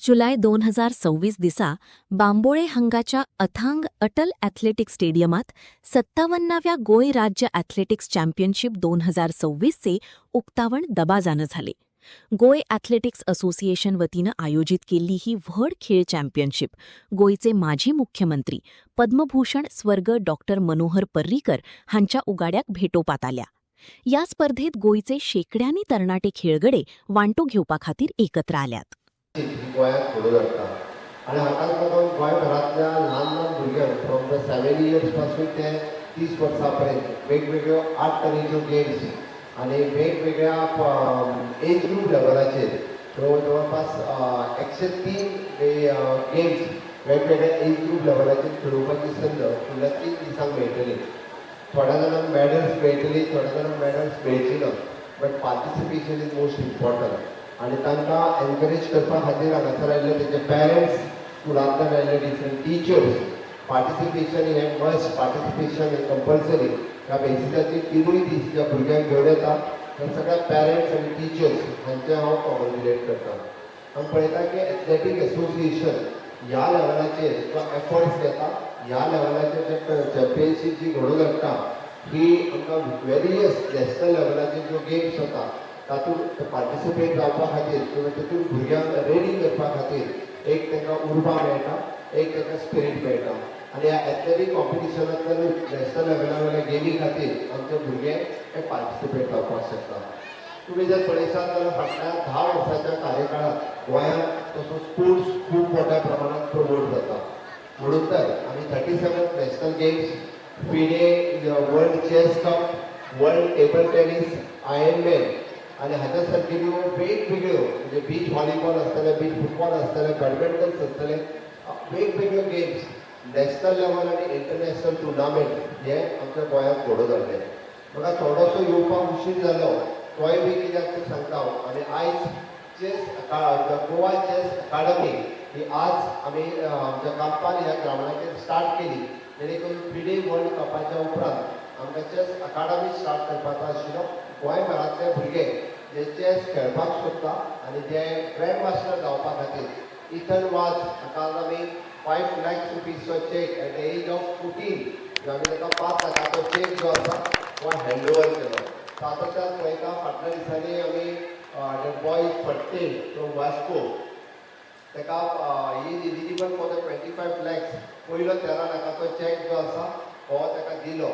जुलै 2026 दिसा बांबोळे हांगाच्या अथांग अटल ॲथलेटिक्स स्टेडियमात 57व्या गोंय राज्य ॲथलेटिक्स चॅम्पियनशिप 2026 चे उक्तावण दबाजानं झाले. गोंय ॲथलेटिक्स असोसिएशन वतीनं आयोजित केलेली ही व्हड खेळ चॅम्पियनशिप गोंयचे माजी मुख्यमंत्री पद्मभूषण स्वर्ग डॉक्टर मनोहर पर्रीकर हांच्या उगाड्याक भेटोवपाक आल्या. या स्पर्धेत गोंयचे शेकड्यांनी तरणाटे खेळगडे वांटो घेवपा खातीर एकत्र आल्यात. गोंयांत घडोवन हाडटा आनी हाकाच लागून गोंयभरांतल्या ल्हान ल्हान भुरग्यांक फ्रॉम द 7 इयर्स पासून ते 30 वर्सां पर्यंत वेगवेगळ्यो 8 तरेच्यो गेम्स आनी वेगवेगळ्या एज ग्रूप लेवलाचेर जवळपास 103 गेम्स वेगवेगळ्या एज ग्रूप लेवलाचेर खेळोवपाची संद फुडल्या 3 दिसांक मेळटली. थोड्या जाणांक मॅडल्स मेळटली, थोड्या जाणांक मॅडल्स मेळची ना, but participation is most important. आनी तांकां एनकरेज करपा खातीर हांगासर आयिल्ले तेजे पेरंट्स, स्कुलांतल्यान आयिल्ले डिफरंट टिचर्स, पार्टिसिपेशन हें मस्ट, पार्टिसिपेशन हें कंपल्सरी. ह्या बेसिसाचेर 3 दीस ज्या भुरग्यांक घेवन येता त्या सगळ्या पेरंट्स आनी टिचर्स हांचे हांव कॉंग्रेच्युलेट करता. आमी पळयता की एथलेटीक असोसिएशन ह्या लेवलाचेर जो एफर्ट्स घेता, ह्या लेवलाचेर जे चॅम्पियनशीप जी घडोवन हाडटा ही आमकां वेरियस नॅशनल लेवलाचेर ज्यो गेम्स जाता तातूंत पार्टिसिपेट जावपा खातीर किंवा तातूंत भुरग्यांक रेडी करपा खातीर एक तांकां उर्बा मेळटा, एक तांकां स्पिरीट मेळटा. आनी ह्या एथलेटीक कॉम्पिटिशनांतल्यानूच नॅशनल लेवला वयल्या गेमी खातीर आमचे भुरगे हे पार्टिसिपेट जावपाक शकता. तुमी जर पळयशात जाल्यार फाटल्या 10 वर्सांच्या कार्यकाळांत गोंयांत तसो स्पोर्ट्स खूब मोठ्या प्रमाणांत प्रमोट जाता. म्हणून तर आमी 37 national games, FIDE world chess cup, world table tennis, Ironman आनी हाच्या सारकिल्यो वेगवेगळ्यो म्हणजे बीच व्हॉलीबॉल आसतले, बीच फुटबॉल आसतले, बॅडमिंटन आसतले, वेगवेगळ्यो गेम्स नॅशनल लेवल आनी इंटरनॅशनल टुर्नामेंट हे आमच्या गोंयांत घडोवन हाडले. म्हाका थोडोसो येवपाक उशीर जालो तोय बी कित्याक ते सांगता हांव. आनी आयज चेस गोवा चेस अकाडमी ही आज आमी आमच्या कांपाल ह्या ग्रावंडाचेर स्टार्ट केली, जेणे करून फिडे वर्ल्ड कपाच्या उपरांत आमकां चेस अकाडमी स्टार्ट करपाचो आशिल्लो. गोंयभरांतले भुरगे जे चेस खेळपाक सोदता आनी जे ग्रँड मास्टर जावपा खातीर इथन वाज हाका आमी 5 lakhs रुपीजचो cheque at the age of 14 आमी ताका 5 लाखाचो चेक जो आसा तो हँडओवर केलो. सातत्यान पळयता फाटल्या दिसांनी आमी बॉय फट्टे फ्रॉम वास्को ताका ही इलिजिबल फॉर द 25 lakhs पयलो 13 लाखाचो चेक जो आसा हो ताका दिलो.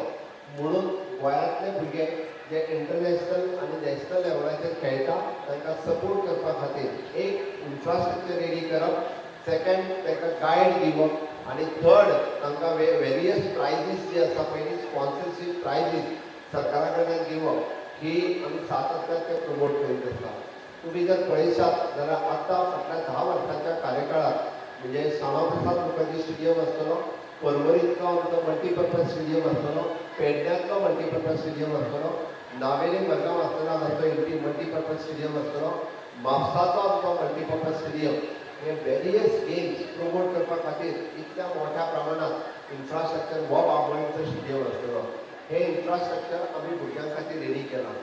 म्हणून गोंयांतले भुरगे जे इंटरनॅशनल आनी नॅशनल लेवलाचेर खेळटा तांकां सपोर्ट करपा खातीर एक इन्फ्रास्ट्रक्चर रेडी करप, सेकंड तांकां गायड दिवप आनी थर्ड तांकां वेरियस प्रायजीस जी आसा पयली स्पॉन्सरशीप प्रायजीस सरकारा कडल्यान दिवप ही आमी सातत्यान ते प्रमोट करीत आसा. तुमी जर पळयशात जाल्यार आतां फाटल्या 10 वर्सांच्या कार्यकाळांत म्हणजे श्यामाप्रसाद मुखर्जी स्टेडियम आसतलो, पर्वरींतलो आमचो मल्टीपर्पज स्टेडियम आसतलो, पेडण्यांतलो मल्टीपर्पज स्टेडियम आसतलो, नावेली मडगांव आसतलो आमचो मल्टीपर्पज स्टेडियम आसतलो, म्हापसाचो आमचो मल्टीपर्पज स्टेडियम. हे वेरियस गेम्स प्रमोट करपा खातीर इतल्या मोठ्या प्रमाणांत इन्फ्रास्ट्रक्चर हो बांबोळेचो स्टेडियम आसतलो. हे इन्फ्रास्ट्रक्चर आमी भुरग्यां खातीर रेडी केलां.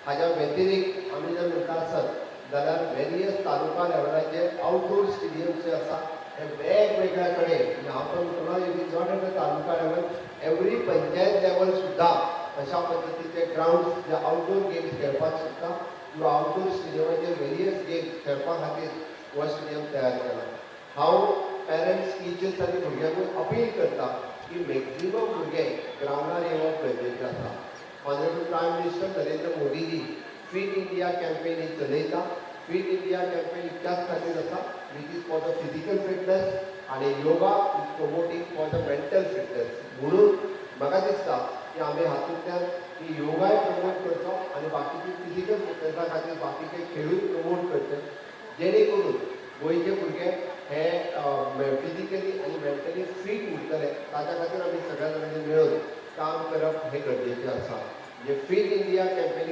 हाज्या व्यतिरिक्त आमी जर म्हणटा आसत जाल्यार वेरियस तालुका लेवलाचेर आउटडोर स्टेडियम जे आसा हे वेगवेगळ्या कडेन हांव not at taluka level, every panchayat level सुद्दां अशा पद्दतीचे ग्राउंड्स जे आउटडोर गेम्स खेळपाक शकता किंवा आउटडोर स्टेडियमाचेर वेरियस गेम्स खेळपा खातीर हो स्टेडियम तयार केला. हांव पेरंट्स, टिचर्स आनी भुरग्यांकूय अपील करता की मॅक्झिमम भुरगे ग्रावंडार येवप गरजेचें आसा. Honourable prime minister Narendra Modiji fit India campaign ही चलयता. फीट इंडिया कॅम्पेन इतल्याच खातीर आसा which is for the physical fitness आनी yoga is promoting for the mental fitness. म्हणून म्हाका दिसता की आमी हातूंतल्यान ही योगाय प्रमोट करचो आनी बाकीची फिजिकल फिटनेसा खातीर बाकीचे खेळूय प्रमोट करचे, जेणे करून गोंयचे भुरगे हे फिजिकली आनी मेंटली फीट उरतले. ताच्या खातीर आमी सगळ्या जाणांनी मेळून काम करप हें गरजेचें आसा. म्हणजे फीट इंडिया कॅम्पेन